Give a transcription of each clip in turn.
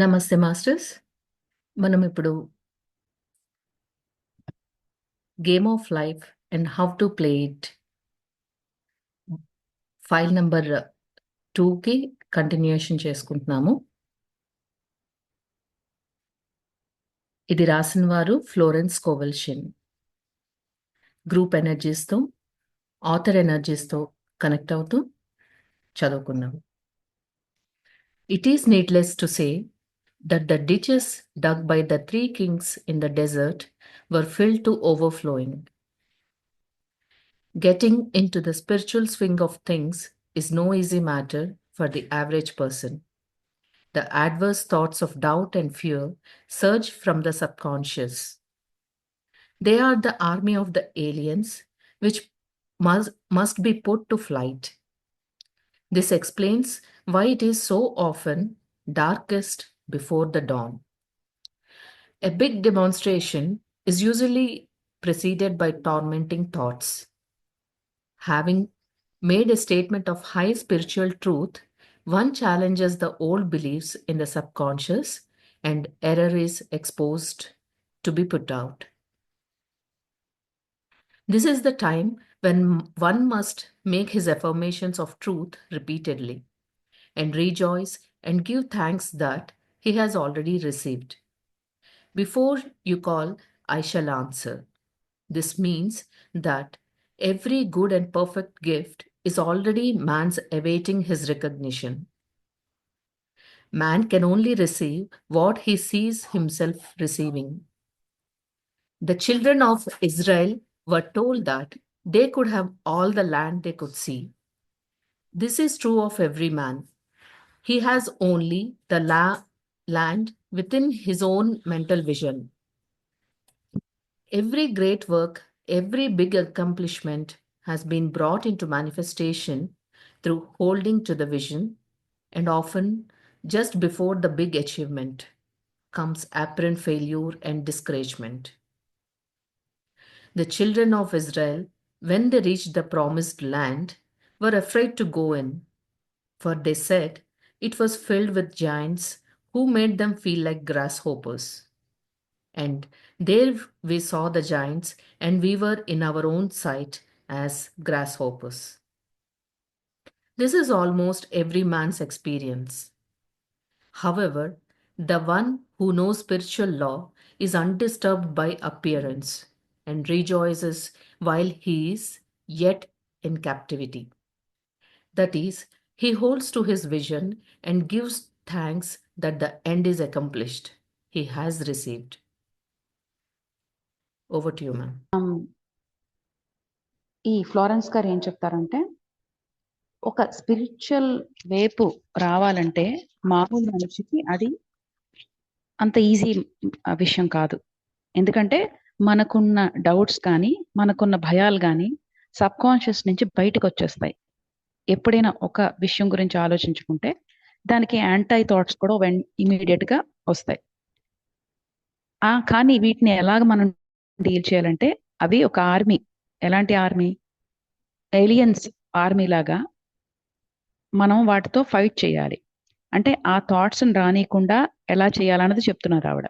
నమస్తే మాస్టర్స్. మనం ఇప్పుడు game of life and how to play it file number 2కి కంటిన్యూషన్ చేసుకుంటున్నాము. ఇది రాసిన వారు ఫ్లోరెన్స్ కోవెల్షిన్. గ్రూప్ ఎనర్జీస్తో, ఆథర్ ఎనర్జీస్తో కనెక్ట్ అవుతూ చదువుకున్నాము. It is needless to say that the ditches dug by the 3 kings in the desert were filled to overflowing. Getting into the spiritual swing of things is no easy matter for the average person. The adverse thoughts of doubt and fear surge from the subconscious. They are the army of the aliens which must be put to flight. This explains why it is so often darkest before the dawn. A big demonstration is usually preceded by tormenting thoughts. Having made a statement of high spiritual truth, one challenges the old beliefs in the subconscious and error is exposed to be put out. This is the time when one must make his affirmations of truth repeatedly and rejoice and give thanks that he has already received. Before you call, I shall answer. This means that every good and perfect gift is already man's awaiting his recognition. Man can only receive what he sees himself receiving. The children of Israel were told that they could have all the land they could see. This is true of every man. He has only the land within his own mental vision. Every great work, every big accomplishment has been brought into manifestation through holding to the vision, and often just before the big achievement comes apparent failure and discouragement. The children of Israel, when they reached the promised land, were afraid to go in, for they said it was filled with giants who made them feel like grasshoppers. And there we saw the giants, and we were in our own sight as grasshoppers. This is almost every man's experience. However, the one who knows spiritual law is undisturbed by appearance and rejoices while he is yet in captivity. That is, he holds to his vision and gives thanks that the end is accomplished. He has received. Over to you, ma'am. ఈ Florence గారు ఏం చెప్తారంటే, ఒక spiritual వైపు రావాలంటే మామూలు మనిషికి అది అంత ఈజీ విషయం కాదు. ఎందుకంటే మనకున్న డౌట్స్ కానీ మనకున్న భయాలు కానీ సబ్ కాన్షియస్ నుంచి బయటకు వచ్చేస్తాయి. ఎప్పుడైనా ఒక విషయం గురించి ఆలోచించుకుంటే దానికి యాంటై థాట్స్ కూడా ఇమీడియట్ గా వస్తాయి. కానీ వీటిని ఎలాగ మనం డీల్ చేయాలంటే, అవి ఒక ఆర్మీ. ఎలాంటి ఆర్మీ? ఏలియన్స్ ఆర్మీ లాగా మనం వాటితో ఫైట్ చేయాలి. అంటే ఆ థాట్స్ రానియకుండా ఎలా చేయాలన్నది చెప్తున్నారు ఆవిడ.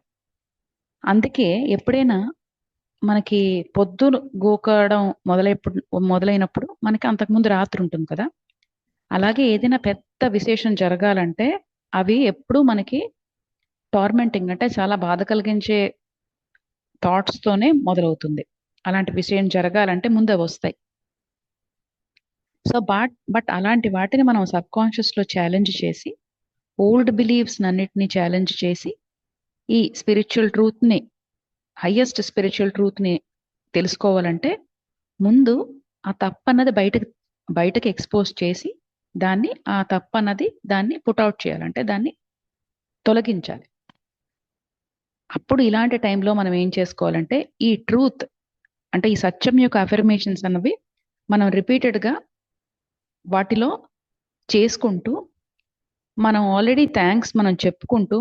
అందుకే ఎప్పుడైనా మనకి పొద్దున గోకడం మొదలైనప్పుడు మనకి అంతకుముందు రాత్రి ఉంటుంది కదా. అలాగే ఏదైనా పెద్ద విశేషం జరగాలంటే అవి ఎప్పుడు మనకి టార్మెంటింగ్, అంటే చాలా బాధ కలిగించే థాట్స్ తోనే మొదలవుతుంది. అలాంటి విషయం జరగాలంటే ముందు అవి వస్తాయి. సో బట్ అలాంటి వాటిని మనం సబ్ కాన్షియస్ లో ఛాలెంజ్ చేసి, ఓల్డ్ బిలీవ్స్ అన్నిటిని ఛాలెంజ్ చేసి, ఈ స్పిరిచువల్ ట్రూత్ ని, హైయెస్ట్ స్పిరిచువల్ ట్రూత్ ని తెలుసుకోవాలంటే ముందు ఆ తప్పన్నది బయటకి ఎక్స్పోజ్ చేసి ఆ తప్పన్నది దాన్ని పుట్అవుట్ చేయాలంటే దాన్ని తొలగించాలి. అప్పుడు ఇలాంటి టైంలో మనం ఏం చేసుకోవాలంటే, ఈ ట్రూత్ అంటే ఈ సత్యం యొక్క అఫర్మేషన్స్ అన్నవి మనం రిపీటెడ్ గా వాటిలో చేసుకుంటూ, మనం ఆల్రెడీ థ్యాంక్స్ మనం చెప్పుకుంటూ,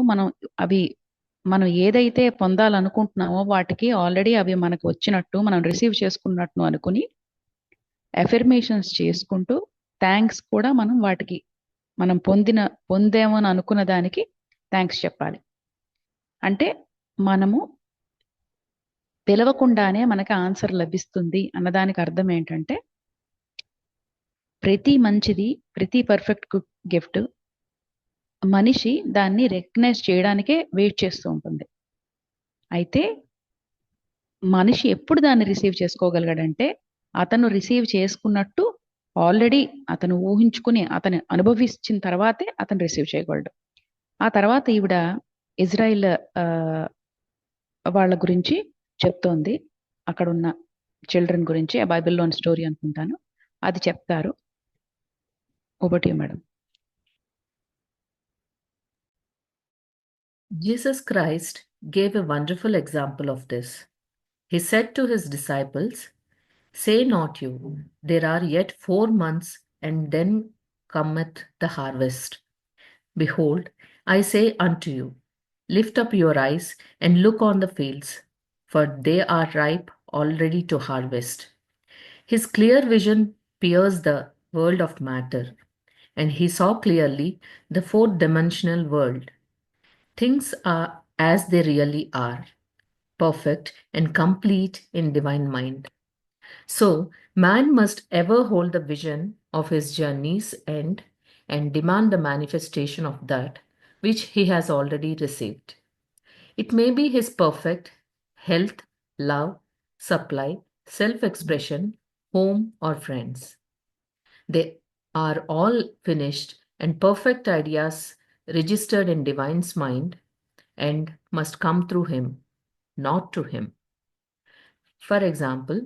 మనం ఏదైతే పొందాలనుకుంటున్నామో వాటికి ఆల్రెడీ అవి మనకు వచ్చినట్టు, మనం రిసీవ్ చేసుకున్నట్టు అనుకుని అఫర్మేషన్స్ చేసుకుంటూ, థ్యాంక్స్ కూడా మనం వాటికి మనం పొందామని అనుకున్న దానికి థ్యాంక్స్ చెప్పాలి. అంటే మనము పిలవకుండానే మనకి ఆన్సర్ లభిస్తుంది అన్నదానికి అర్థం ఏంటంటే, ప్రతి మంచిది, ప్రతి పర్ఫెక్ట్ గిఫ్ట్ మనిషి దాన్ని రికగ్నైజ్ చేయడానికే వెయిట్ చేస్తూ ఉంటుంది. అయితే మనిషి ఎప్పుడు దాన్ని రిసీవ్ చేసుకోగలిగాడంటే, అతను రిసీవ్ చేసుకున్నట్టు ఆల్రెడీ అతను ఊహించుకుని అతను అనుభవించిన తర్వాతే అతను రిసీవ్ చేయగలడు. ఆ తర్వాత ఈవిడ ఇజ్రాయిల్ వాళ్ళ గురించి చెప్తోంది. అక్కడున్న చిల్డ్రన్ గురించి, ఆ బైబిల్లోని స్టోరీ అనుకుంటాను. అది చెప్తారు. Over to you madam. Jesus Christ gave a wonderful example of this. He said to his disciples, "Say not you, there are yet 4 months, and then cometh the harvest. Behold, I say unto you, lift up your eyes and look on the fields, for they are ripe already to harvest." His clear vision pierced the world of matter, and he saw clearly the fourth dimensional world. Things are as they really are, perfect and complete in divine mind. So, man must ever hold the vision of his journey's end and demand the manifestation of that which he has already received. It may be his perfect health, love, supply, self expression, home, or friends. They are all finished and perfect ideas registered in divine's mind and must come through him, not to him. For example,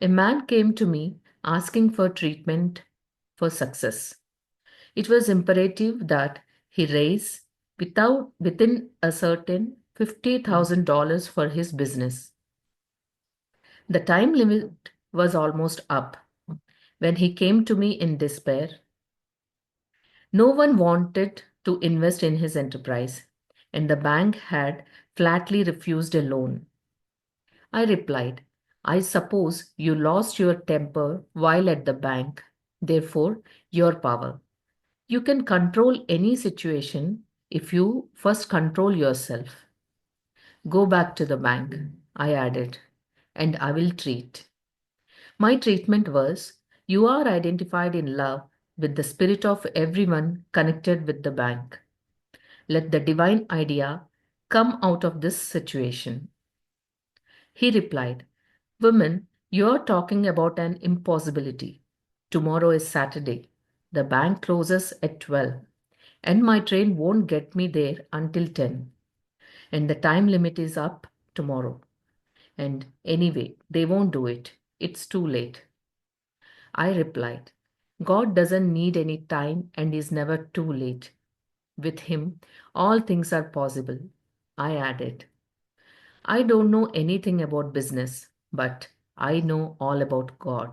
a man came to me asking for treatment for success. It was imperative that he raise within a certain $50,000 for his business. The time limit was almost up when he came to me in despair. No one wanted to invest in his enterprise, and the bank had flatly refused a loan. I replied, "I suppose you lost your temper while at the bank, therefore, your power. You can control any situation if you first control yourself. Go back to the bank," I added, "and I will treat." My treatment was, "You are identified in love with the spirit of everyone connected with the bank. Let the divine idea come out of this situation." He replied, "Woman, you are talking about an impossibility. Tomorrow is Saturday. The bank closes at 12, and my train won't get me there until 10. And the time limit is up tomorrow. And anyway, they won't do it. It's too late." I replied, "God doesn't need any time and is never too late. With Him, all things are possible." I added, "I don't know anything about business, but I know all about God."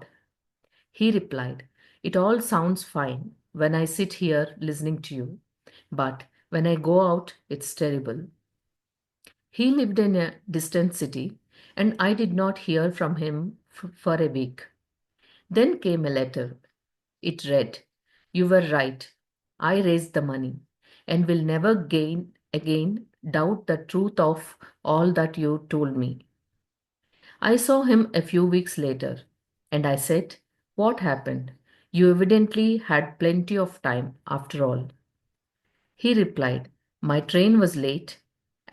He replied, "It all sounds fine when I sit here listening to you, but when I go out, it's terrible." He lived in a distant city, and I did not hear from him for a week. Then came a letter. It read, "You were right. I raised the money and will never again doubt the truth of all that you told me." I saw him a few weeks later, and I said, "What happened? You evidently had plenty of time after all." He replied, "My train was late,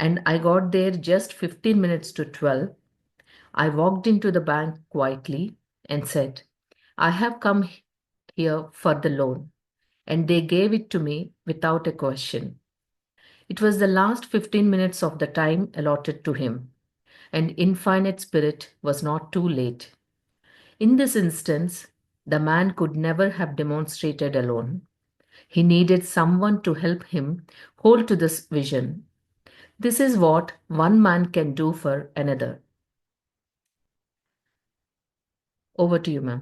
and I got there just 15 minutes to 12. I walked into the bank quietly and said, 'I have come here for the loan,' and they gave it to me without a question. It was the last 15 minutes of the time allotted to him, and Infinite Spirit was not too late. In this instance, the man could never have demonstrated alone. He needed someone to help him hold to this vision. This is what one man can do for another." Over to you, ma'am.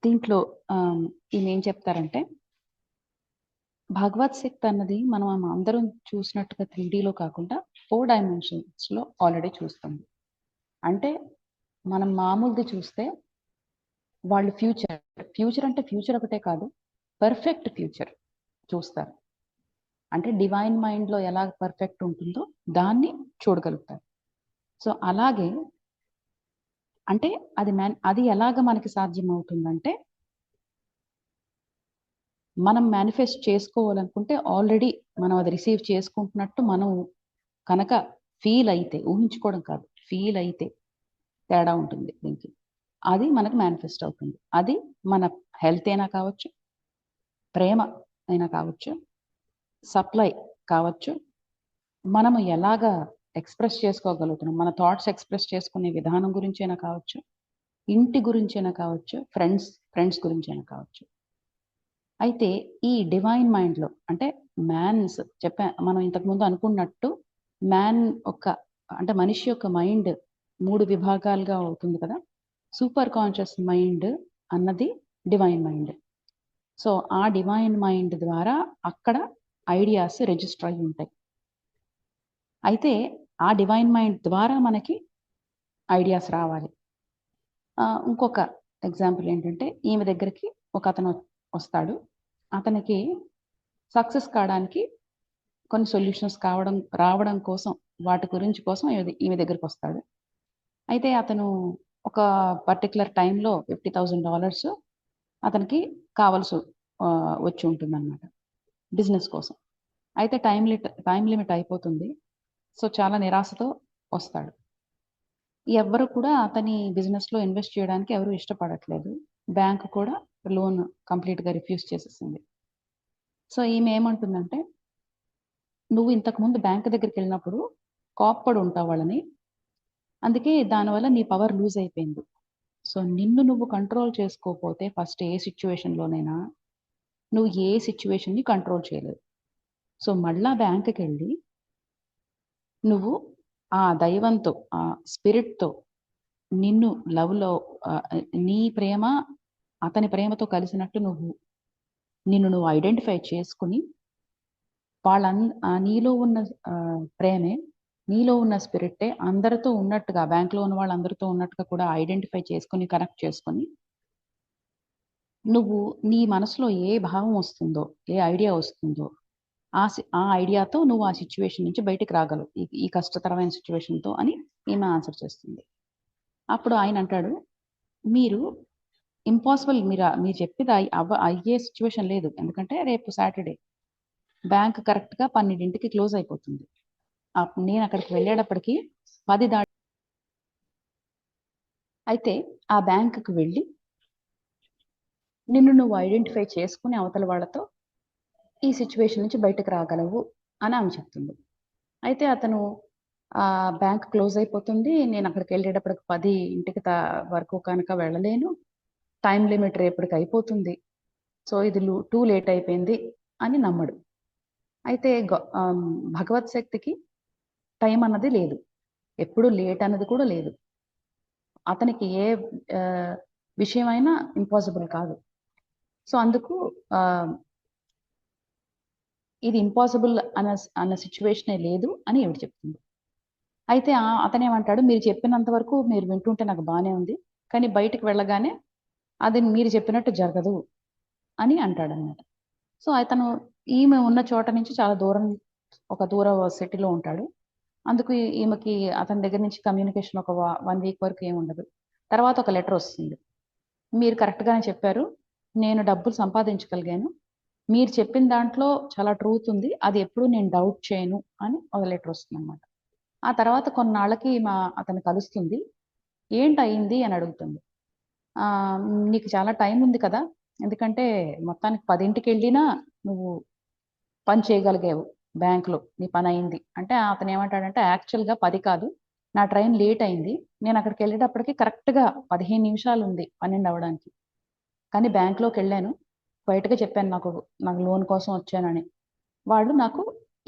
దీంట్లో ఈయన ఏం చెప్తారంటే, భగవత్ శక్తి అన్నది మనం అందరం చూసినట్టుగా 3Dలో కాకుండా 4 డైమెన్షన్స్లో already చూస్తాం. అంటే మనం మామూలుది చూస్తే వాళ్ళు ఫ్యూచర్ అంటే ఫ్యూచర్ ఒకటే కాదు, పర్ఫెక్ట్ ఫ్యూచర్ చూస్తారు. అంటే డివైన్ మైండ్లో ఎలా పర్ఫెక్ట్ ఉంటుందో దాన్ని చూడగలుగుతారు. సో అలాగే అంటే అది ఎలాగ మనకి సాధ్యం అవుతుందంటే, మనం మేనిఫెస్ట్ చేసుకోవాలనుకుంటే ఆల్రెడీ మనం అది రిసీవ్ చేసుకుంటున్నట్టు మనం కనుక ఫీల్ అయితే, ఊహించుకోవడం కాదు, ఫీల్ అయితే తేడా ఉంటుంది దీనికి. అది మనకు మేనిఫెస్ట్ అవుతుంది. అది మన హెల్త్ అయినా కావచ్చు, ప్రేమ అయినా కావచ్చు, సప్లై కావచ్చు, మనము ఎలాగా ఎక్స్ప్రెస్ చేసుకోగలుగుతున్నాం, మన థాట్స్ ఎక్స్ప్రెస్ చేసుకునే విధానం గురించి అయినా కావచ్చు, ఇంటి గురించి అయినా కావచ్చు, ఫ్రెండ్స్ గురించి అయినా కావచ్చు. అయితే ఈ డివైన్ మైండ్లో అంటే మనం ఇంతకుముందు అనుకున్నట్టు అంటే మనిషి యొక్క మైండ్ 3 విభాగాలుగా అవుతుంది కదా. సూపర్ కాన్షియస్ మైండ్ అన్నది డివైన్ మైండ్. సో ఆ డివైన్ మైండ్ ద్వారా అక్కడ ఐడియాస్ రిజిస్టర్ అయి ఉంటాయి. అయితే ఆ డివైన్ మైండ్ ద్వారా మనకి ఐడియాస్ రావాలి. ఇంకొక ఎగ్జాంపుల్ ఏంటంటే, ఈమె దగ్గరికి ఒక అతను వస్తాడు. అతనికి సక్సెస్ కావడానికి కొన్ని సొల్యూషన్స్ రావడం కోసం, వాటి గురించి కోసం ఈమె దగ్గరికి వస్తాడు. అయితే అతను ఒక పర్టికులర్ టైంలో $50,000 అతనికి కావాల్సి వచ్చి ఉంటుందన్నమాట బిజినెస్ కోసం. అయితే టైం లిమిట్ అయిపోతుంది. సో చాలా నిరాశతో వస్తాడు. ఎవ్వరు కూడా అతని బిజినెస్లో ఇన్వెస్ట్ చేయడానికి ఎవరు ఇష్టపడట్లేదు. బ్యాంక్ కూడా లోన్ కంప్లీట్గా రిఫ్యూజ్ చేసేసింది. సో ఈమె ఏమంటుందంటే, నువ్వు ఇంతకుముందు బ్యాంక్ దగ్గరికి వెళ్ళినప్పుడు కోప్పడి ఉంటావు వాళ్ళని, అందుకే దానివల్ల నీ పవర్ లూజ్ అయిపోయింది. సో నిన్ను నువ్వు కంట్రోల్ చేసుకోకపోతే ఫస్ట్ ఏ సిచ్యువేషన్లోనైనా నువ్వు ఏ సిచ్యువేషన్ని కంట్రోల్ చేయలేవు. సో మళ్ళా బ్యాంకుకి వెళ్ళి నువ్వు ఆ దైవంతో, ఆ స్పిరిట్తో నిన్ను లవ్లో నీ ప్రేమ అతని ప్రేమతో కలిసినట్టు నిన్ను నువ్వు ఐడెంటిఫై చేసుకుని నీలో ఉన్న ప్రేమే, నీలో ఉన్న స్పిరిట్టే అందరితో ఉన్నట్టుగా, బ్యాంక్లో ఉన్న వాళ్ళందరితో ఉన్నట్టుగా కూడా ఐడెంటిఫై చేసుకుని, కనెక్ట్ చేసుకొని, నువ్వు నీ మనసులో ఏ భావం వస్తుందో, ఏ ఐడియా వస్తుందో ఆ ఐడియాతో నువ్వు ఆ సిచ్యువేషన్ నుంచి బయటికి రాగలవు, ఈ కష్టతరమైన సిచ్యువేషన్తో అని ఈమె ఆన్సర్ చేస్తుంది. అప్పుడు ఆయన అంటాడు, మీరు ఇంపాసిబుల్, మీరు చెప్పేది అయ్యే సిచ్యువేషన్ లేదు. ఎందుకంటే రేపు సాటర్డే బ్యాంక్ కరెక్ట్గా 12కి క్లోజ్ అయిపోతుంది. నేను అక్కడికి వెళ్ళేటప్పటికి 10 దాటి. అయితే ఆ బ్యాంకుకి వెళ్ళి నిన్ను నువ్వు ఐడెంటిఫై చేసుకుని అవతల వాళ్ళతో ఈ సిచ్యువేషన్ నుంచి బయటకు రాగలవు అని ఆమె చెప్తుంది. అయితే అతను బ్యాంక్ క్లోజ్ అయిపోతుంది, నేను అక్కడికి వెళ్ళేటప్పటికి 10 వరకు కనుక వెళ్ళలేను, టైం లిమిట్ రేపటికి అయిపోతుంది, సో ఇది టూ లేట్ అయిపోయింది అని నమ్మడు. అయితే భగవత్ శక్తికి టైం అన్నది లేదు, ఎప్పుడు లేట్ అన్నది కూడా లేదు. అతనికి ఏ విషయమైనా ఇంపాసిబుల్ కాదు. సో అందుకు ఇది ఇంపాసిబుల్ అన్న సిచ్యువేషనే లేదు అని ఎవరు చెప్తుంది. అయితే అతనేమంటాడు, మీరు చెప్పినంత వరకు మీరు వింటుంటే నాకు బాగానే ఉంది, కానీ బయటికి వెళ్ళగానే అది మీరు చెప్పినట్టు జరగదు అని అంటాడనమాట. సో అతను ఈమె ఉన్న చోట నుంచి చాలా ఒక దూర సిటీలో ఉంటాడు. అందుకు ఈమెకి అతని దగ్గర నుంచి కమ్యూనికేషన్ ఒక 1 వీక్ వరకు ఏమి ఉండదు. తర్వాత ఒక లెటర్ వస్తుంది, మీరు కరెక్ట్గానే చెప్పారు, నేను డబ్బులు సంపాదించగలిగాను, మీరు చెప్పిన దాంట్లో చాలా ట్రూత్ ఉంది, అది ఎప్పుడు నేను డౌట్ చేయను అని ఒక లెటర్ వస్తుంది అనమాట. ఆ తర్వాత కొన్నాళ్ళకి అతను కలుస్తుంది, ఏంటయింది అని అడుగుతుంది. నీకు చాలా టైం ఉంది కదా, ఎందుకంటే మొత్తానికి 10కి వెళ్ళినా నువ్వు పని చేయగలిగావు, బ్యాంక్లో నీ పని అయింది అంటే. అతను ఏమంటాడంటే, యాక్చువల్గా 10 కాదు, నా ట్రైన్ లేట్ అయింది, నేను అక్కడికి వెళ్ళేటప్పటికి కరెక్ట్గా 15 నిమిషాలు ఉంది 12 అవ్వడానికి, కానీ బ్యాంక్లోకి వెళ్ళాను, బయటగా చెప్పాను నాకు లోన్ కోసం వచ్చానని. వాళ్ళు నాకు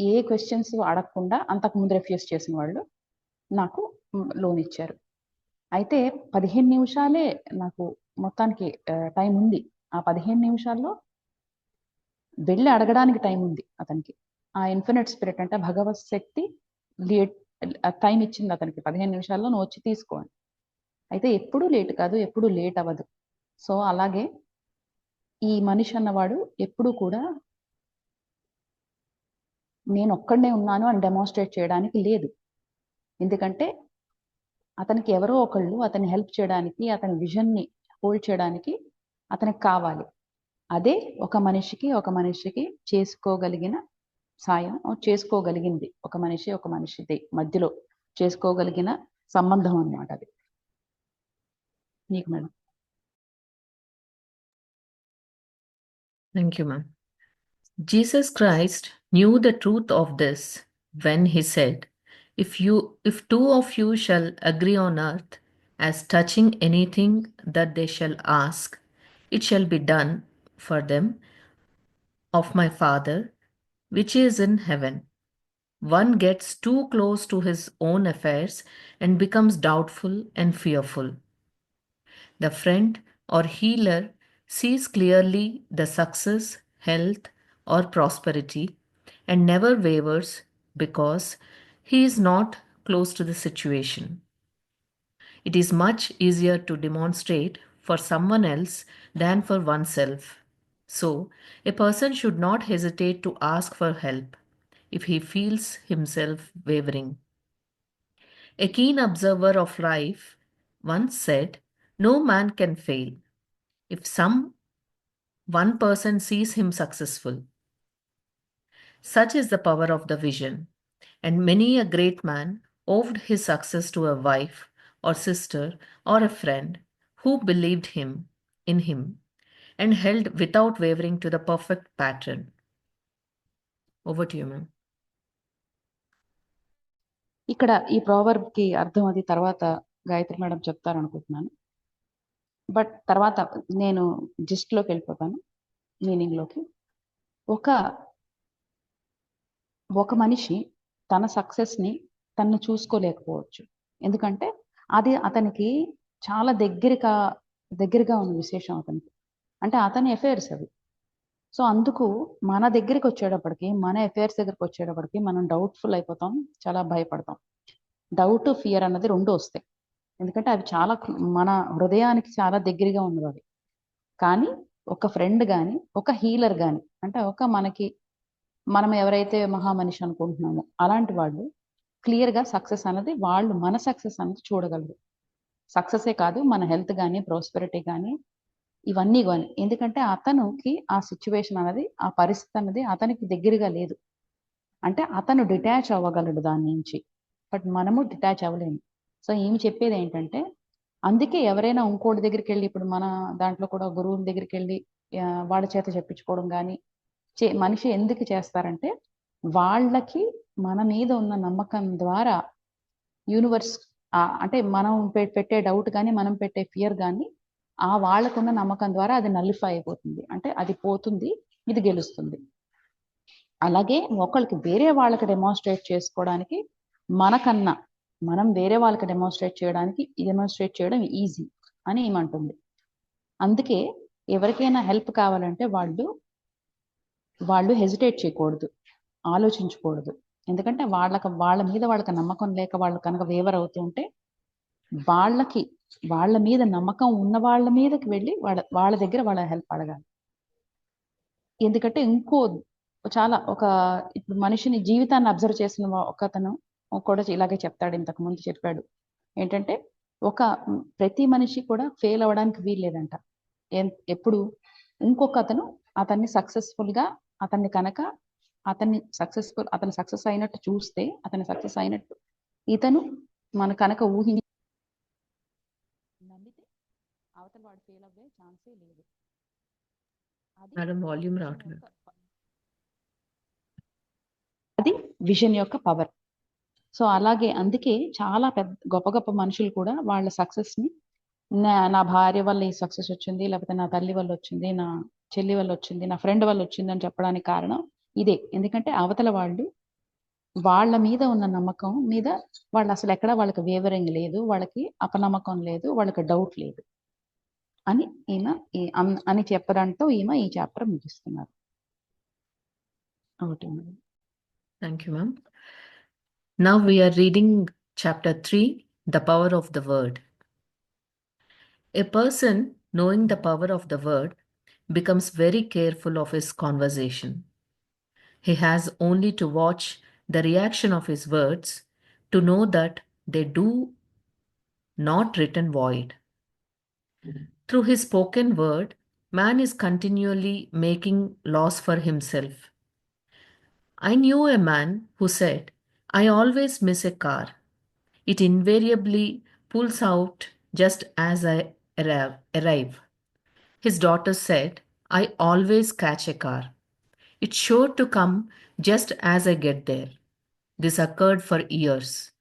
ఏ క్వశ్చన్స్ అడగకుండా అంతకుముందు రిఫ్యూజ్ చేసిన వాళ్ళు నాకు లోన్ ఇచ్చారు. అయితే 15 నిమిషాలే నాకు మొత్తానికి టైం ఉంది. ఆ 15 నిమిషాల్లో వెళ్ళి అడగడానికి టైం ఉంది అతనికి. ఆ ఇన్ఫినిట్ స్పిరిట్ అంటే భగవత్ శక్తి టైం ఇచ్చింది అతనికి, 15 నిమిషాల్లో నువ్వు వచ్చి తీసుకోండి. అయితే ఎప్పుడూ లేట్ కాదు, ఎప్పుడూ లేట్ అవ్వదు. సో అలాగే ఈ మనిషి అన్నవాడు ఎప్పుడూ కూడా నేను ఒక్కడనే ఉన్నాను అని డెమాన్స్ట్రేట్ చేయడానికి లేదు. ఎందుకంటే అతనికి ఎవరో ఒకళ్ళు అతన్ని హెల్ప్ చేయడానికి, అతని విజన్ని హోల్డ్ చేయడానికి అతనికి కావాలి. అదే ఒక మనిషికి చేసుకోగలిగిన సాయం, చేసుకోగలిగింది. ఒక మనిషిది మధ్యలో చేసుకోగలిగిన సంబంధం అన్నమాట అది. నీకు madam. Thank you, ma'am. Jesus Christ knew the truth of this when he said, if two of you shall agree on earth as touching anything that they shall ask, it shall be done for them of my Father which is in heaven. One gets too close to his own affairs and becomes doubtful and fearful. The friend or healer sees clearly the success, health, or prosperity and never wavers because he is not close to the situation. It is much easier to demonstrate for someone else than for oneself. So, a person should not hesitate to ask for help if he feels himself wavering. A keen observer of life once said, "No man can fail if one person sees him successful." Such is the power of the vision, and many a great man owed his success to a wife or sister or a friend who believed in him and held without wavering to the perfect pattern. Over to you, ma'am. ఇక్కడ ఈ proverb కి అర్థం అది తర్వాత Gayatri madam చెప్తారనుకుంటున్నాను. But తర్వాత నేను gist లోకి వెళ్ళిపోతాను, మీనింగ్ లోకి. ఒక మనిషి తన సక్సెస్ ని తను చూసుకోలేకపోవచ్చు. ఎందుకంటే అది అతనికి చాలా దగ్గరగా ఉన్న విశేషం అతనికి. అంటే అతని అఫైర్స్ అవి. సో అందుకు మన దగ్గరికి వచ్చేటప్పటికి, మన అఫైర్స్ దగ్గరికి వచ్చేటప్పటికి మనం డౌట్ఫుల్ అయిపోతాం, చాలా భయపడతాం. డౌట్, ఫియర్ అన్నది రెండు వస్తాయి. ఎందుకంటే అవి చాలా మన హృదయానికి చాలా దగ్గరగా ఉన్నవి అవి. కానీ ఒక ఫ్రెండ్ కానీ, ఒక హీలర్ కానీ, అంటే మనం ఎవరైతే మహామనిషి అనుకుంటున్నామో అలాంటి వాళ్ళు క్లియర్గా సక్సెస్ అన్నది, వాళ్ళు మన సక్సెస్ అన్నది చూడగలరు. సక్సెసే కాదు, మన హెల్త్ కానీ, ప్రాస్పెరిటీ కానీ, ఇవన్నీ కానీ. ఎందుకంటే అతనికి ఆ సిచ్యువేషన్ అన్నది, ఆ పరిస్థితి అన్నది అతనికి దగ్గరగా లేదు. అంటే అతను డిటాచ్ అవ్వగలడు దాని నుంచి, బట్ మనము డిటాచ్ అవ్వలేము. సో ఏమి చెప్పేది ఏంటంటే, అందుకే ఎవరైనా ఇంకోటి దగ్గరికి వెళ్ళి, ఇప్పుడు మన దాంట్లో కూడా గురువుల దగ్గరికి వెళ్ళి వాళ్ళ చేత చెప్పించుకోవడం కానీ మనిషి ఎందుకు చేస్తారంటే, వాళ్ళకి మన మీద ఉన్న నమ్మకం ద్వారా యూనివర్స్, అంటే మనం పెట్టే డౌట్ కానీ, మనం పెట్టే ఫియర్ కానీ, ఆ వాళ్ళకున్న నమ్మకం ద్వారా అది నల్లిఫై అయిపోతుంది. అంటే అది పోతుంది, ఇది గెలుస్తుంది. అలాగే వేరే వాళ్ళకి డెమాన్స్ట్రేట్ చేసుకోవడానికి మనకన్నా మనం వేరే వాళ్ళకి డెమాన్స్ట్రేట్ చేయడం ఈజీ అని ఏమంటుంది. అందుకే ఎవరికైనా హెల్ప్ కావాలంటే వాళ్ళు హెజిటేట్ చేయకూడదు, ఆలోచించకూడదు. ఎందుకంటే వాళ్ళ మీద వాళ్ళకి నమ్మకం లేక వాళ్ళు కనుక వేవర్ అవుతూ ఉంటే, వాళ్ళ మీద నమ్మకం ఉన్న వాళ్ళ మీదకి వెళ్ళి వాళ్ళ దగ్గర వాళ్ళ హెల్ప్ అడగాలి. ఎందుకంటే ఇప్పుడు మనిషిని జీవితాన్ని అబ్జర్వ్ చేసిన ఒకతను కూడా ఇలాగే చెప్తాడు, ఇంతకు ముందు చెప్పాడు. ఏంటంటే ప్రతి మనిషి కూడా ఫెయిల్ అవ్వడానికి వీల్లేదంట. ఎప్పుడు ఇంకొక అతన్ని సక్సెస్ఫుల్ గా అతన్ని సక్సెస్ అయినట్టు చూస్తే, అతని సక్సెస్ అయినట్టు ఇతను మన కనుక నమ్మితే అవతల వాడు ఫెయిల్ అవ్వే ఛాన్సే లేదు. అది విజన్ యొక్క పవర్. సో అలాగే అందుకే చాలా గొప్ప మనుషులు కూడా వాళ్ళ సక్సెస్ ని, నా భార్య వల్ల ఈ సక్సెస్ వచ్చింది, లేకపోతే నా తల్లి వల్ల వచ్చింది, నా చెల్లి వల్ల వచ్చింది, నా ఫ్రెండ్ వల్ల వచ్చింది అని చెప్పడానికి కారణం ఇదే. ఎందుకంటే అవతల వాళ్ళ మీద ఉన్న నమ్మకం మీద వాళ్ళు అసలు ఎక్కడ వాళ్ళకి వేవరింగ్ లేదు, వాళ్ళకి అపనమ్మకం లేదు, వాళ్ళకి డౌట్ లేదు అని చెప్పడంతో ఈమె ఈ chapter ముగిస్తున్నారు. Thank you, ma'am. Now we are reading chapter 3, The Power of the Word. A person knowing the power of the word becomes very careful of his conversation. He has only to watch the reaction of his words to know that they do not return void. Through his spoken word, man is continually making laws for himself. I knew a man who said, I always miss a car. It invariably pulls out just as I arrive. His daughter said, I always catch a car. It's sure to come just as I get there. This occurred for years.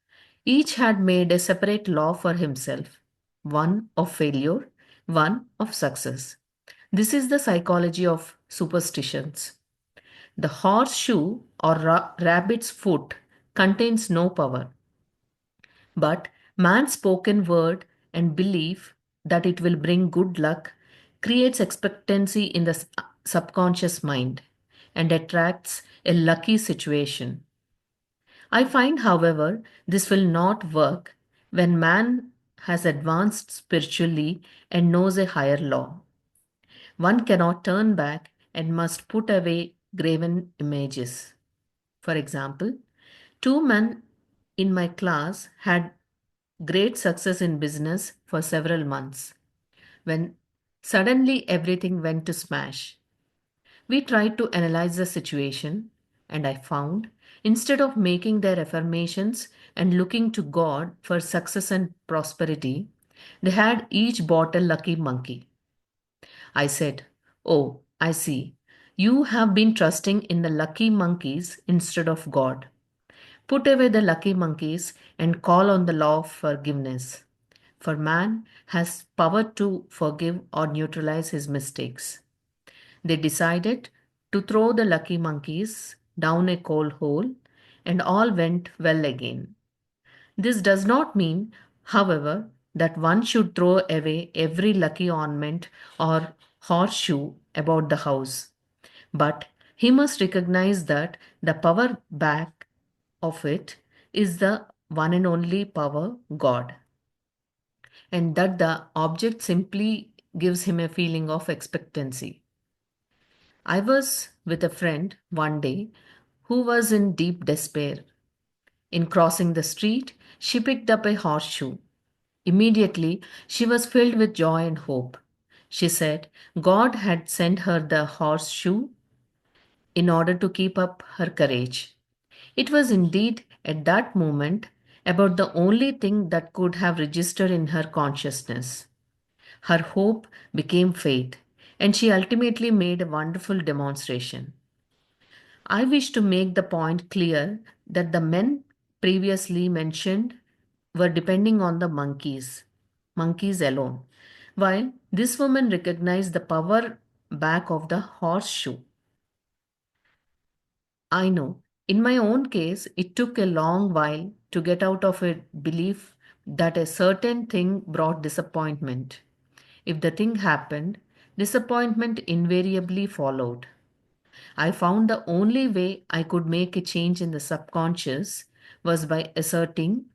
Each had made a separate law for himself, one of failure, one of success. This is the psychology of superstitions. The horseshoe or rabbit's foot contains no power, but man's spoken word and belief that it will bring good luck creates expectancy in the subconscious mind and attracts a lucky situation. I find, however, this will not work when man has advanced spiritually and knows a higher law. One cannot turn back and must put away graven images. For example, two men in my class had great success in business for several months when suddenly everything went to smash. We tried to analyze the situation, and I found instead of making their affirmations and looking to God for success and prosperity, they had each bought a lucky monkey. I said, Oh, I see. You have been trusting in the lucky monkeys instead of God. Put away the lucky monkeys and call on the law of forgiveness. For man has power to forgive or neutralize his mistakes. They decided to throw the lucky monkeys down a coal hole, and all went well again. This does not mean, however, that one should throw away every lucky ornament or horseshoe about the house, but he must recognize that the power back of it is the one and only power, God, and that the object simply gives him a feeling of expectancy. I was with a friend one day who was in deep despair. In crossing the street, she picked up a horseshoe. Immediately, she was filled with joy and hope. She said God had sent her the horseshoe in order to keep up her courage. It was indeed at that moment about the only thing that could have registered in her consciousness. Her hope became faith, and she ultimately made a wonderful demonstration. I wish to make the point clear that the men previously mentioned were depending on the monkeys alone, while this woman recognized the power back of the horseshoe. I know, in my own case, it took a long while to get out of a belief that a certain thing brought disappointment. If the thing happened, disappointment invariably followed. I found the only way I could make a change in the subconscious was by asserting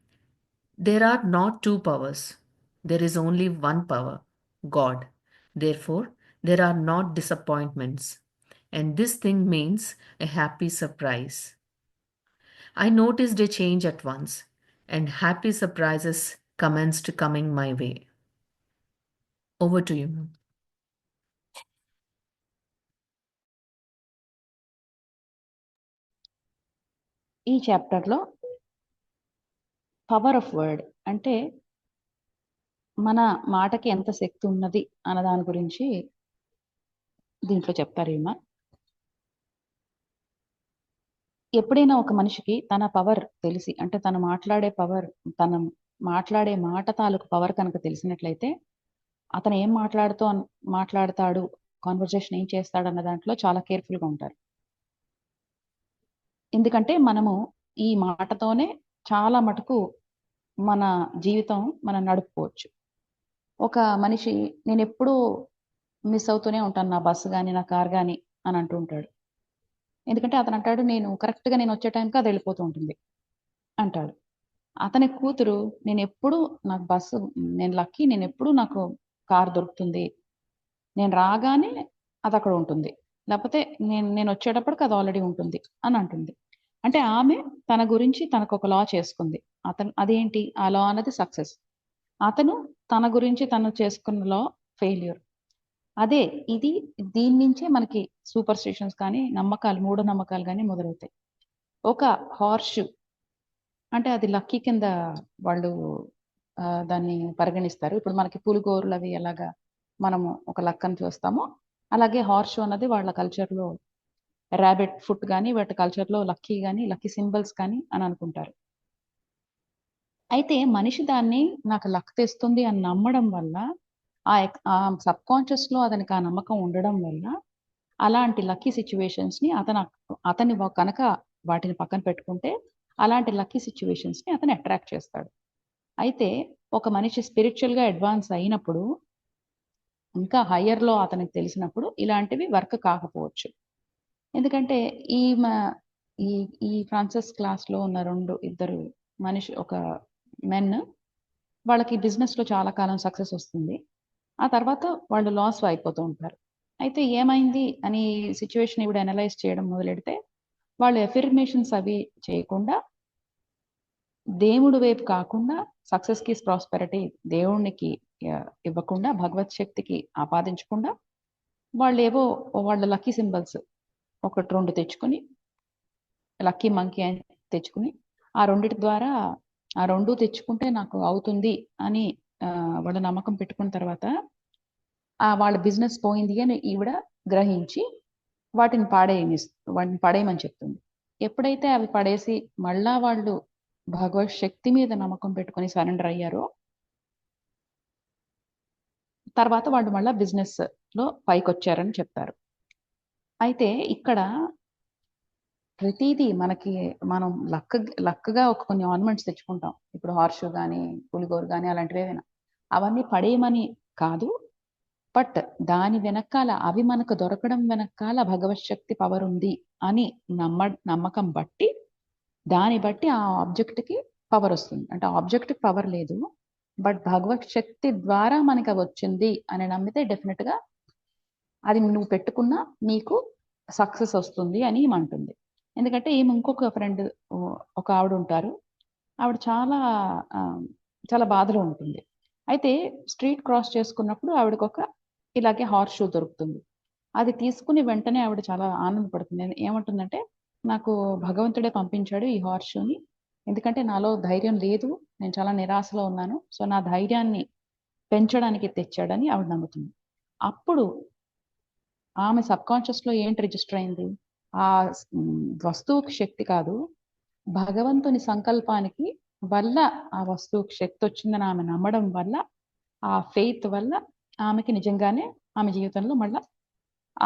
there are not two powers. There is only one power, God. Therefore, there are not disappointments. And this thing means a happy surprise. I noticed a change at once, and happy surprises commenced coming my way. Over to you, ma'am. ఈ చాప్టర్లో power of word అంటే మన మాటకి ఎంత శక్తి ఉన్నది అన్న దాని గురించి దీంట్లో చెప్తారు ఈమె. ఎప్పుడైనా ఒక మనిషికి తన పవర్ తెలిసి అంటే తన మాట్లాడే మాట తాలూకు పవర్ కనుక తెలిసినట్లయితే అతను ఏం మాట్లాడతాడు, కాన్వర్జేషన్ ఏం చేస్తాడు అన్న దాంట్లో చాలా కేర్ఫుల్గా ఉంటారు. ఎందుకంటే మనము ఈ మాటతోనే చాలా మటుకు మన జీవితం మనం నడుపుకోవచ్చు. ఒక మనిషి నేను ఎప్పుడూ మిస్ అవుతూనే ఉంటాను నా బస్సు కానీ నా కార్ కానీ అని అంటూ ఉంటాడు. ఎందుకంటే అతను అంటాడు నేను కరెక్ట్గా నేను వచ్చే టైంకి అది వెళ్ళిపోతూ ఉంటుంది అంటాడు. అతని కూతురు నాకు బస్సు నేను లక్కీ, నేను ఎప్పుడు నాకు కార్ దొరుకుతుంది, నేను రాగానే అది అక్కడ ఉంటుంది. లేకపోతే నేను వచ్చేటప్పటికి అది ఆల్రెడీ ఉంటుంది అని అంటుంది. అంటే ఆమె తన గురించి తనకొక లా చేసుకుంది. అదేంటి? ఆ లా అన్నది సక్సెస్. అతను తన గురించి తను చేసుకున్న లా ఫెయిల్యూర్. అదే ఇది దీని నుంచే మనకి సూపర్‌స్టిషన్స్ కానీ, నమ్మకాలు, మూఢనమ్మకాలు గాని మొదలవుతాయి. ఒక హార్స్ షూ అంటే అది లక్కీ కింద వాళ్ళు దాన్ని పరిగణిస్తారు. ఇప్పుడు మనకి పులిగోరులవి ఎలాగా మనము ఒక లక్ అని చూస్తామో, అలాగే హార్స్ షూ అన్నది వాళ్ళ కల్చర్‌లో రాబిట్ ఫుట్ గాని, వాటి కల్చర్‌లో లక్కీ గాని, లక్కీ సింబల్స్ కానీ అని అనుకుంటారు. అయితే మనిషి దాన్ని నాకు లక్ తెస్తుంది అని నమ్మడం వల్ల, ఆ సబ్‌కాన్షియస్‌లో అతనికి ఆ నమ్మకం ఉండడం వల్ల, అలాంటి లక్కీ సిట్యుయేషన్స్‌ని అతని కనుక వాటిని పక్కన పెట్టుకుంటే, అలాంటి లక్కీ సిట్యుయేషన్స్‌ని అతను అట్రాక్ట్ చేస్తాడు. అయితే ఒక మనిషి స్పిరిచువల్‌గా అడ్వాన్స్ అయినప్పుడు, ఇంకా హైయర్‌లో అతనికి తెలిసినప్పుడు ఇలాంటివి వర్క్ కాకపోవచ్చు. ఎందుకంటే ఈమె ఈ ఈ ఫ్రాన్సెస్ క్లాస్‌లో ఉన్న ఇద్దరు ఒక మెన్ వాళ్ళకి బిజినెస్‌లో చాలా కాలం సక్సెస్ వస్తుంది. ఆ తర్వాత వాళ్ళు లాస్ అయిపోతూ ఉంటారు. అయితే ఏమైంది అని సిట్యుయేషన్ ఈవిడ అనలైజ్ చేయడం మొదలెడితే, వాళ్ళు అఫర్మేషన్స్ అవి చేయకుండా, దేవుడి వైపు కాకుండా సక్సెస్‌కి, ప్రాస్పెరిటీ దేవునికి ఇవ్వకుండా, భగవత్ శక్తికి ఆపాదించకుండా, వాళ్ళేవో వాళ్ళ లక్కీ సింబల్స్ 1, 2 తెచ్చుకొని, లక్కీ మంకీ అని తెచ్చుకొని, ఆ రెండిటి ద్వారా ఆ 2 తెచ్చుకుంటే నాకు అవుతుంది అని వాళ్ళు నమ్మకం పెట్టుకున్న తర్వాత, వాళ్ళ బిజినెస్ పోయింది అని ఈవిడ గ్రహించి వాటిని వాటిని పడేయమని చెప్తుంది. ఎప్పుడైతే అవి పడేసి మళ్ళా వాళ్ళు భగవత్ శక్తి మీద నమ్మకం పెట్టుకొని సరెండర్ అయ్యారో, తర్వాత వాళ్ళు మళ్ళా బిజినెస్‌లో పైకొచ్చారని చెప్తారు. అయితే ఇక్కడ ప్రతీదీ మనం లక్‌గా కొన్ని ఆర్నమెంట్స్ తెచ్చుకుంటాం. ఇప్పుడు హార్స్ షూ గాని, పులిగోరు గాని అలాంటివేవైనా. అవన్నీ పడేయమని కాదు. బట్ దాని వెనకాల అవి మనకు దొరకడం వెనకాల భగవత్ శక్తి పవర్ ఉంది అని నమ్మకం బట్టి, దాన్ని బట్టి ఆ ఆబ్జెక్ట్‌కి పవర్ వస్తుంది. అంటే ఆబ్జెక్ట్‌కి పవర్ లేదు. బట్ భగవత్ శక్తి ద్వారా మనకవి వచ్చింది అని నమ్మితే డెఫినిట్‌గా అది నువ్వు పెట్టుకున్న నీకు సక్సెస్ వస్తుంది అని ఈమంటుంది. ఎందుకంటే ఈమె ఇంకొక ఫ్రెండ్ ఒక ఆవిడుంటారు. ఆవిడ చాలా బాధలో ఉంటుంది. అయితే స్ట్రీట్ క్రాస్ చేసుకున్నప్పుడు ఆవిడకొక ఇలాగే హార్స్ షూ దొరుకుతుంది. అది తీసుకుని వెంటనే ఆవిడ చాలా ఆనందపడుతుంది. ఏమంటుందంటే, "నాకు భగవంతుడే పంపించాడు ఈ హార్స్ షూని. ఎందుకంటే నాలో ధైర్యం లేదు. నేను చాలా నిరాశలో ఉన్నాను. సో, నా ధైర్యాన్ని పెంచడానికి తెచ్చాడని" ఆవిడ నమ్ముతుంది. అప్పుడు ఆమె సబ్‌కాన్షియస్‌లో ఏంటి రిజిస్టర్ అయింది? వస్తువుకి శక్తి కాదు. భగవంతుని సంకల్పానికి వల్ల ఆ వస్తువుకి శక్తొచ్చిందని ఆమె నమ్మడం వల్ల, ఆ ఫెయిత్ వల్ల ఆమెకి నిజంగానే ఆమె జీవితంలో మళ్ళా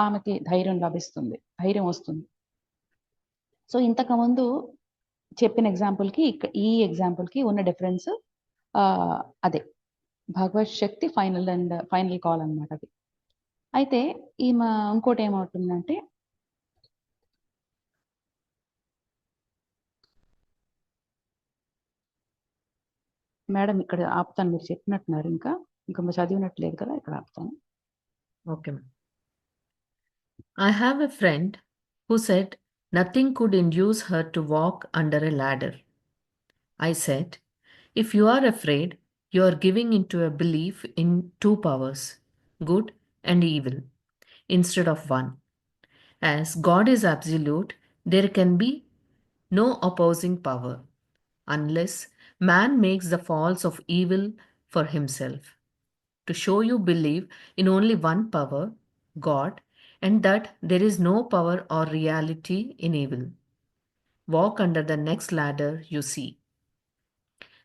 ఆమెకి ధైర్యం లభిస్తుంది. ధైర్యం వస్తుంది. సో, ఇంతకుముందు చెప్పిన ఎగ్జాంపుల్‌కి ఈ ఎగ్జాంపుల్‌కి ఉన్న డిఫరెన్స్ అదే. భగవత్ శక్తి ఫైనల్ కాల్ అన్నమాట అది. అయితే ఈమె ఇంకోటేమవుతుందంటే మేడం ఇక్కడ ఆపుతాను. మీరు చెప్పినట్టున్నారు ఇంకా. ఇంకా మీరు చదివినట్లేదు కదా! ఇక్కడ ఆపుతాను. Okay, ma'am. I have a friend who said nothing could induce her to walk under a ladder. I said, if you are afraid, you are giving into a belief in two powers, good and evil, instead of one. As God is absolute, there can be no opposing power unless man makes the falls of evil for himself. To show you believe in only one power, God, and that there is no power or reality in evil. Walk under the next ladder you see.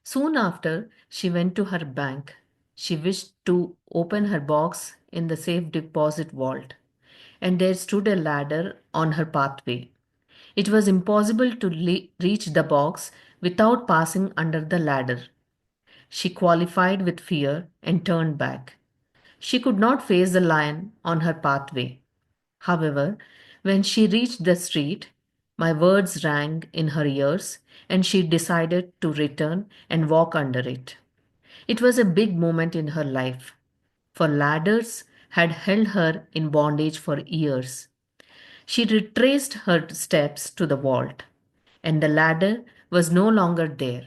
Soon after, she went to her bank. She wished to open her box in the safe deposit vault, and there stood a ladder on her pathway. It was impossible to reach the box without passing under the ladder. She qualified with fear and turned back. She could not face the lion on her pathway. However, when she reached the street, my words rang in her ears, and she decided to return and walk under it. It was a big moment in her life. For ladders had held her in bondage for years. She retraced her steps to the vault, and the ladder was no longer there.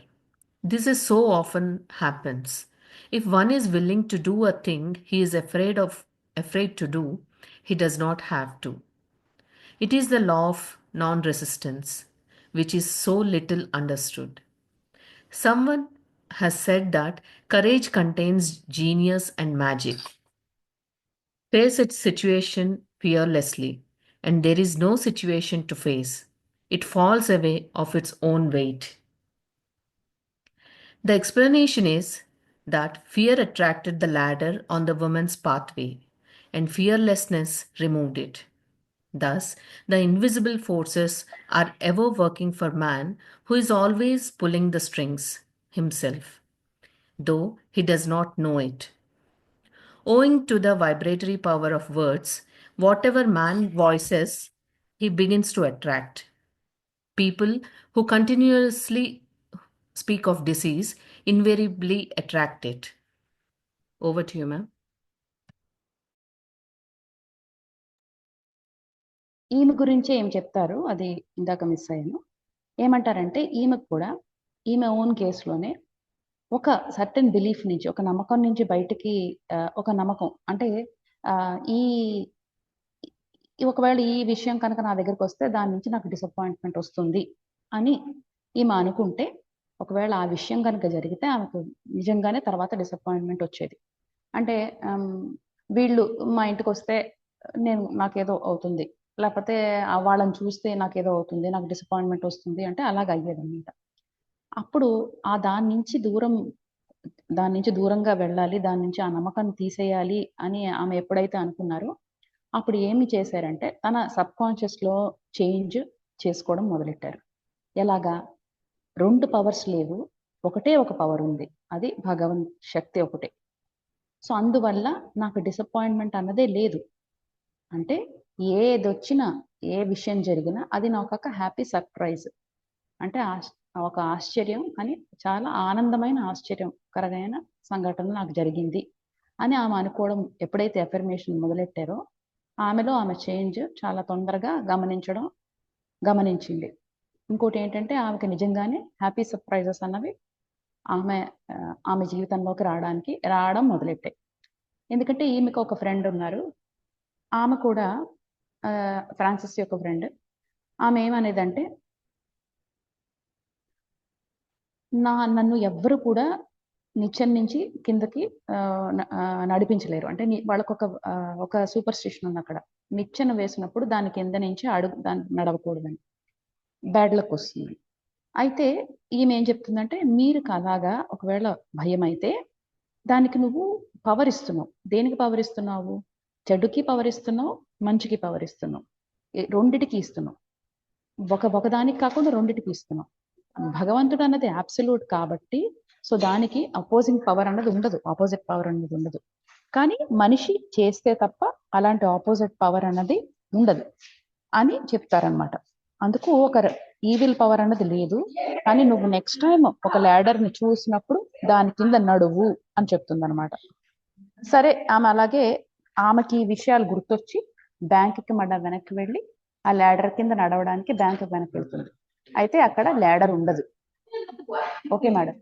This is so often happens. If one is willing to do a thing he is afraid to do, he does not have to. It is the law of non-resistance, which is so little understood. Someone has said that courage contains genius and magic. Face its situation fearlessly, and there is no situation to face. It falls away of its own weight. The explanation is that fear attracted the ladder on the woman's pathway, and fearlessness removed it. Thus, the invisible forces are ever working for man who is always pulling the strings himself, though he does not know it. Owing to the vibratory power of words, whatever man voices, he begins to attract. People who continuously speak of disease invariably attract it. Over to you, ma'am. ఈమె గురించే ఏం చెప్తారు, అది ఇందాక miss అయ్యాను. ఏమంటారంటే ఈమెకు కూడా ఈమె ఓన్ కేసులోనే ఒక సర్టెన్ బిలీఫ్ నుంచి, ఒక నమ్మకం నుంచి బయటికి ఒక నమ్మకం అంటే ఈ ఒకవేళ ఈ విషయం కనుక నా దగ్గరకు వస్తే దాని నుంచి నాకు డిసప్పాయింట్మెంట్ వస్తుంది అని ఈమె అనుకుంటే, ఒకవేళ ఆ విషయం కనుక జరిగితే ఆమెకు నిజంగానే తర్వాత డిసప్పాయింట్మెంట్ వచ్చేది. అంటే వీళ్ళు మా ఇంటికి వస్తే నాకేదో అవుతుంది, లేకపోతే వాళ్ళని చూస్తే నాకేదో అవుతుంది, నాకు డిసప్పాయింట్మెంట్ వస్తుంది అంటే అలాగ అయ్యేదన్నమాట. అప్పుడు దాని నుంచి దూరంగా వెళ్ళాలి, దాని నుంచి ఆ నమ్మకాన్ని తీసేయాలి అని ఆమె ఎప్పుడైతే అనుకున్నారో, అప్పుడు ఏమి చేశారంటే తన సబ్ కాన్షియస్లో చేంజ్ చేసుకోవడం మొదలెట్టారు. ఎలాగా? 2 పవర్స్ లేవు, ఒకటే ఒక పవర్ ఉంది, అది భగవంత్ శక్తి ఒకటే. సో అందువల్ల నాకు డిసప్పాయింట్మెంట్ అన్నదే లేదు. అంటే ఏదొచ్చినా, ఏ విషయం జరిగినా అది నాకు ఒక హ్యాపీ సర్ప్రైజ్. అంటే ఒక ఆశ్చర్యం, కానీ చాలా ఆనందమైన ఆశ్చర్యకరమైన సంఘటన నాకు జరిగింది అని ఆమె అనుకోవడం ఎప్పుడైతే ఎఫర్మేషన్ మొదలెట్టారో, ఆమెలో ఆమె చేంజ్ చాలా తొందరగా గమనించింది. ఇంకోటి ఏంటంటే ఆమెకి నిజంగానే హ్యాపీ సర్ప్రైజెస్ అన్నవి ఆమె జీవితంలోకి రావడం మొదలెట్టాయి. ఎందుకంటే ఈమెకు ఒక ఫ్రెండ్ ఉన్నారు, ఆమె కూడా ఫ్రాన్సిస్ యొక్క ఫ్రెండ్. ఆమె ఏమనేదంటే, నన్ను ఎవ్వరు కూడా నిచ్చెన నుంచి కిందకి నడిపించలేరు. అంటే వాళ్ళకు ఒక సూపర్ స్టిషన్ ఉంది అక్కడ, నిచ్చెన వేసినప్పుడు దాని కింద నుంచి దాన్ని నడవకూడదని, బ్యాడ్ లక్ వస్తుంది. అయితే ఈమె ఏం చెప్తుందంటే, మీరు అలాగా ఒకవేళ భయం అయితే దానికి నువ్వు పవర్ ఇస్తున్నావు. దేనికి పవర్ ఇస్తున్నావు? చెడుకి పవర్ ఇస్తున్నావు, మంచికి పవర్ ఇస్తున్నావు, రెండిటికి ఇస్తున్నావు. ఒకదానికి కాకుండా రెండిటికి ఇస్తున్నావు. భగవంతుడు అన్నది అబ్సల్యూట్ కాబట్టి, సో దానికి అపోజింగ్ పవర్ అన్నది ఉండదు, ఆపోజిట్ పవర్ అన్నది ఉండదు. కానీ మనిషి చేస్తే తప్ప అలాంటి ఆపోజిట్ పవర్ అన్నది ఉండదు అని చెప్తారనమాట. అందుకు ఒక ఈవిల్ పవర్ అన్నది లేదు. కానీ నువ్వు నెక్స్ట్ టైం ఒక ల్యాడర్ ని చూసినప్పుడు దాని కింద నడువు అని చెప్తుంది అనమాట. సరే, ఆమె అలాగే ఆమెకి ఈ విషయాలు గుర్తొచ్చి బ్యాంకుకి మళ్ళీ వెనక్కి వెళ్ళి ఆ ల్యాడర్ కింద నడవడానికి బ్యాంకు వెనక్కి వెళ్తుంది. అయితే అక్కడ ల్యాడర్ ఉండదు. Okay madam.